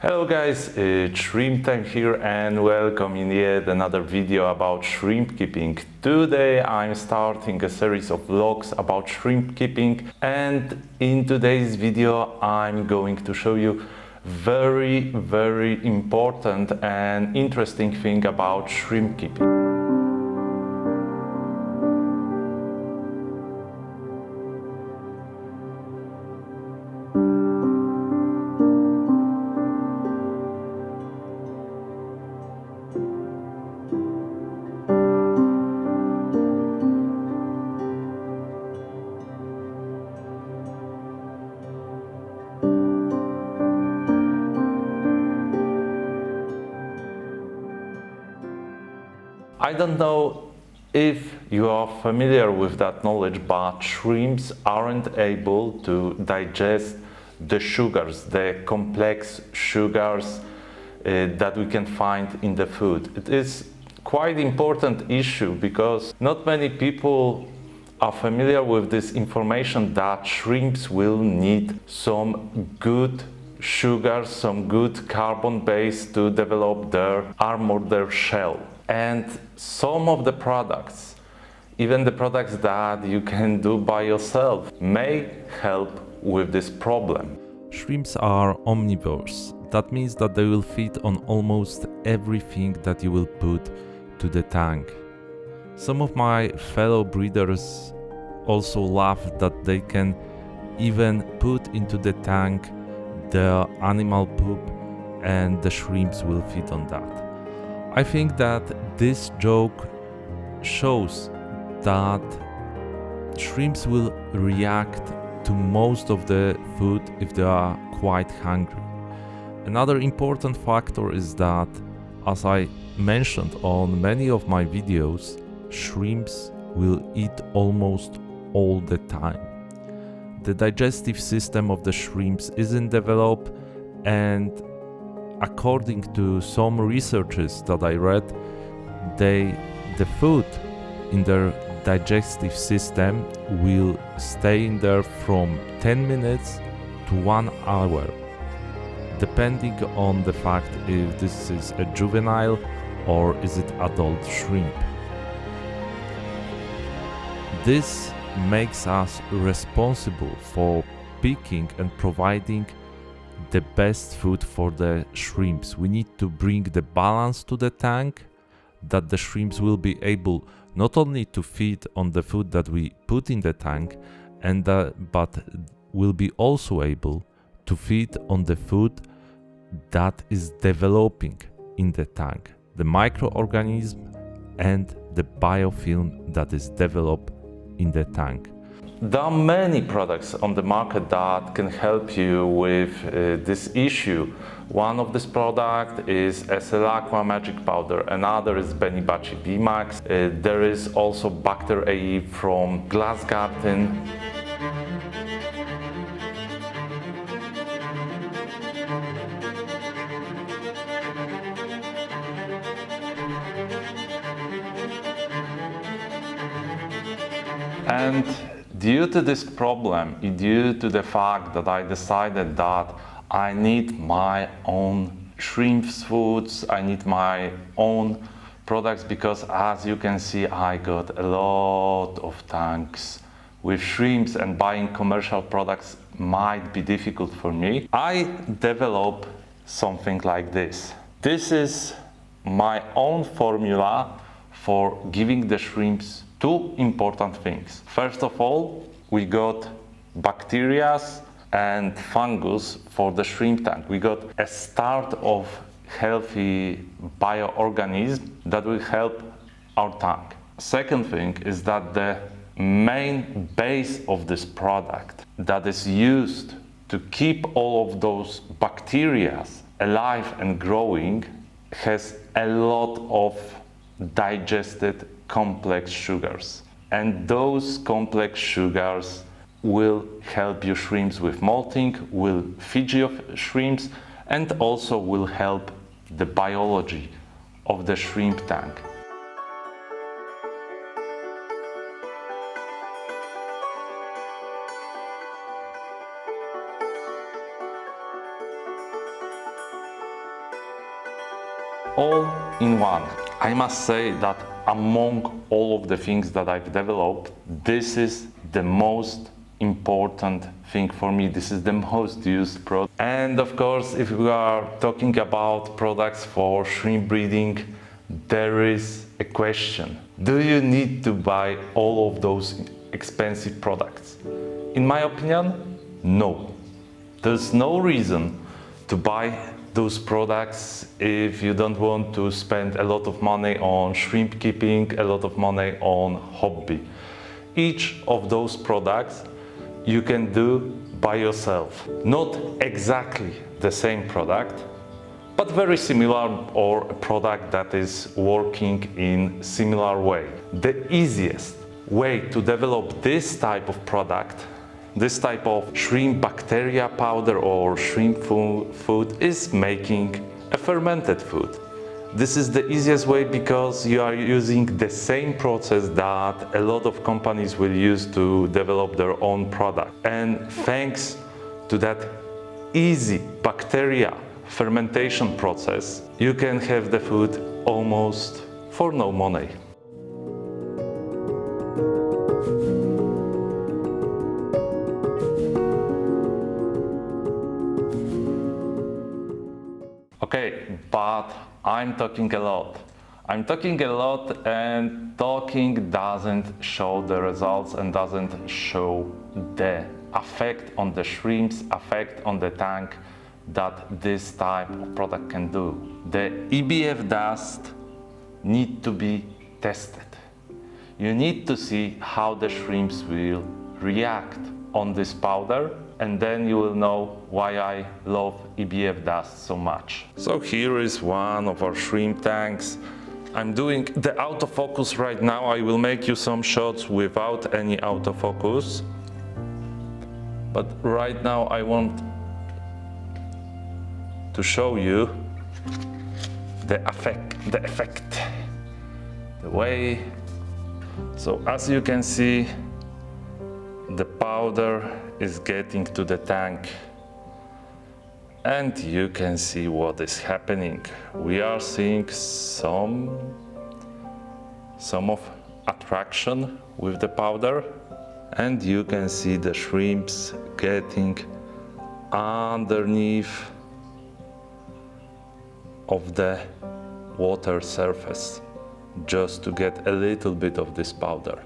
Hello guys, it's Shrimp Time here and welcome in yet another video about shrimp keeping. Today I'm starting a series of vlogs about shrimp keeping, and in today's video I'm going to show you very important and interesting thing about shrimp keeping. I don't know if you are familiar with that knowledge, but shrimps aren't able to digest the sugars, the complex sugars that we can find in the food. It is quite important issue because not many people are familiar with this information that shrimps will need some good sugars, some good carbon base to develop their armor, their shell. And some of the products, even the products that you can do by yourself, may help with this problem. Shrimps are omnivores. That means that they will feed on almost everything that you will put to the tank. Some of my fellow breeders also laugh that they can even put into the tank the animal poop and the shrimps will feed on that. I think that this joke shows that shrimps will react to most of the food if they are quite hungry. Another important factor is that, as I mentioned on many of my videos, shrimps will eat almost all the time. The digestive system of the shrimps isn't developed, and according to some researches that I read, the food in their digestive system will stay in there from 10 minutes to 1 hour, depending on the fact if this is a juvenile or is it adult shrimp. This makes us responsible for picking and providing the best food for the shrimps. We need to bring the balance to the tank, that the shrimps will be able not only to feed on the food that we put in the tank, but will be also able to feed on the food that is developing in the tank, the microorganism and the biofilm that is developed in the tank. There are many products on the market that can help you with this issue. One of this product is SL Aqua Magic Powder, another is Benibachi B-Max. There is also Bacter AE from Glass Garden. And due to this problem, due to the fact that I decided that I need my own shrimps foods, I need my own products, because as you can see, I got a lot of tanks with shrimps and buying commercial products might be difficult for me. I developed something like this. This is my own formula for giving the shrimps two important things. First of all, we got bacteria and fungus for the shrimp tank. We got a start of healthy bioorganism that will help our tank. Second thing is that the main base of this product that is used to keep all of those bacteria alive and growing has a lot of digested complex sugars, and those complex sugars will help your shrimps with molting, will feed your shrimps, and also will help the biology of the shrimp tank. all in one. I must say that among all of the things that I've developed, this is the most important thing for me. This is the most used product. And of course, if we are talking about products for shrimp breeding, there is a question. Do you need to buy all of those expensive products? In my opinion, no. There's no reason to buy those products if you don't want to spend a lot of money on shrimp keeping, a lot of money on hobby. Each of those products you can do by yourself. Not exactly the same product, but very similar, or a product that is working in similar way. The easiest way to develop this type of product, this type of shrimp bacteria powder or shrimp food, is making a fermented food. This is the easiest way because you are using the same process that a lot of companies will use to develop their own product. And thanks to that easy bacteria fermentation process, you can have the food almost for no money. Okay, but I'm talking a lot. I'm talking a lot, and talking doesn't show the results and doesn't show the effect on the shrimps, effect on the tank that this type of product can do. The EBF dust need to be tested. You need to see how the shrimps will react on this powder, and then you will know why I love EBF dust so much. So here is one of our shrimp tanks. I'm doing the autofocus right now. I will make you some shots without any autofocus. But right now I want to show you the effect, the way. So as you can see, the powder is getting to the tank, and you can see what is happening. We are seeing some of attraction with the powder, and you can see the shrimps getting underneath of the water surface just to get a little bit of this powder.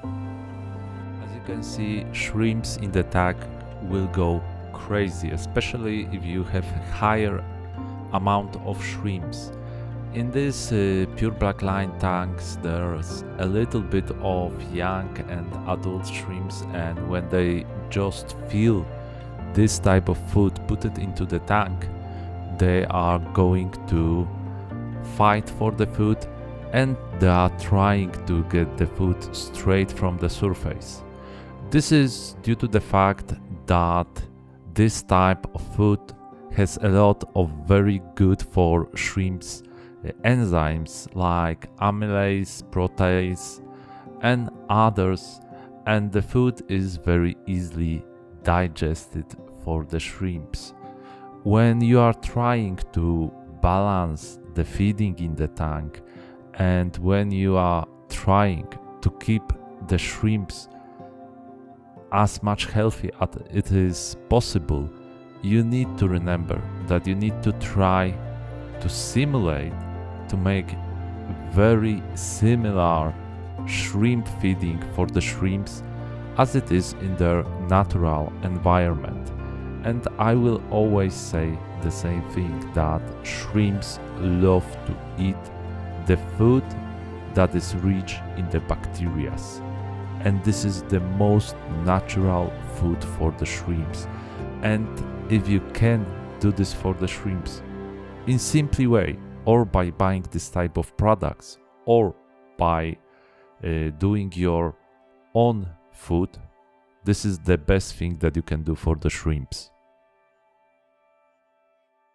As you can see, shrimps in the tank will go crazy, especially if you have a higher amount of shrimps. In these pure black line tanks, there's a little bit of young and adult shrimps, and when they just feel this type of food put it into the tank, they are going to fight for the food, and they are trying to get the food straight from the surface. This is due to the fact that this type of food has a lot of very good for shrimps enzymes like amylase, protease and others, and the food is very easily digested for the shrimps. When you are trying to balance the feeding in the tank, and when you are trying to keep the shrimps as much healthy as it is possible, you need to remember that you need to try to simulate to make very similar shrimp feeding for the shrimps as it is in their natural environment. And I will always say the same thing, that shrimps love to eat the food that is rich in the bacteria. And this is the most natural food for the shrimps. And if you can do this for the shrimps in simply way, or by buying this type of products, or by doing your own food, this is the best thing that you can do for the shrimps.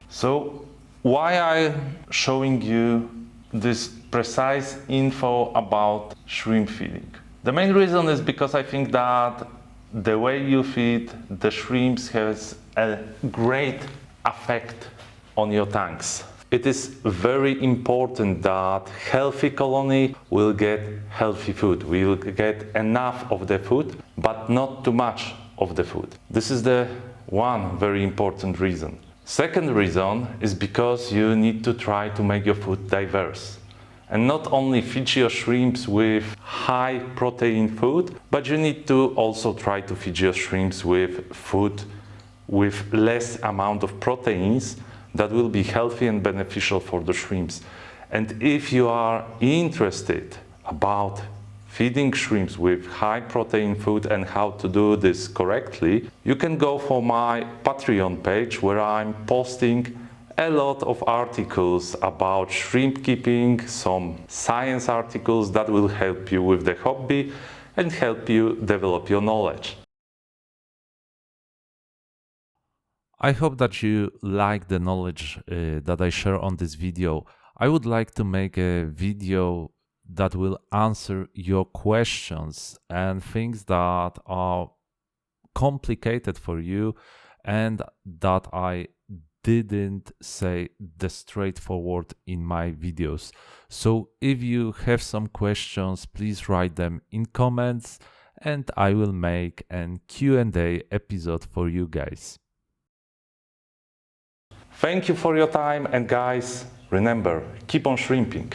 So why I'm showing you this precise info about shrimp feeding? The main reason is because I think that the way you feed the shrimps has a great effect on your tanks. It is very important that healthy colony will get healthy food. We will get enough of the food, but not too much of the food. This is the one very important reason. Second reason is because you need to try to make your food diverse. And not only feed your shrimps with high protein food, but you need to also try to feed your shrimps with food with less amount of proteins that will be healthy and beneficial for the shrimps. And if you are interested about feeding shrimps with high protein food and how to do this correctly, you can go for my Patreon page, where I'm posting a lot of articles about shrimp keeping, some science articles that will help you with the hobby and help you develop your knowledge. I hope that you like the knowledge that I share on this video. I would like to make a video that will answer your questions and things that are complicated for you and that I didn't say the straightforward in my videos. So if you have some questions, please write them in comments and I will make an Q&A episode for you guys. Thank you for your time, and guys, remember, keep on shrimping.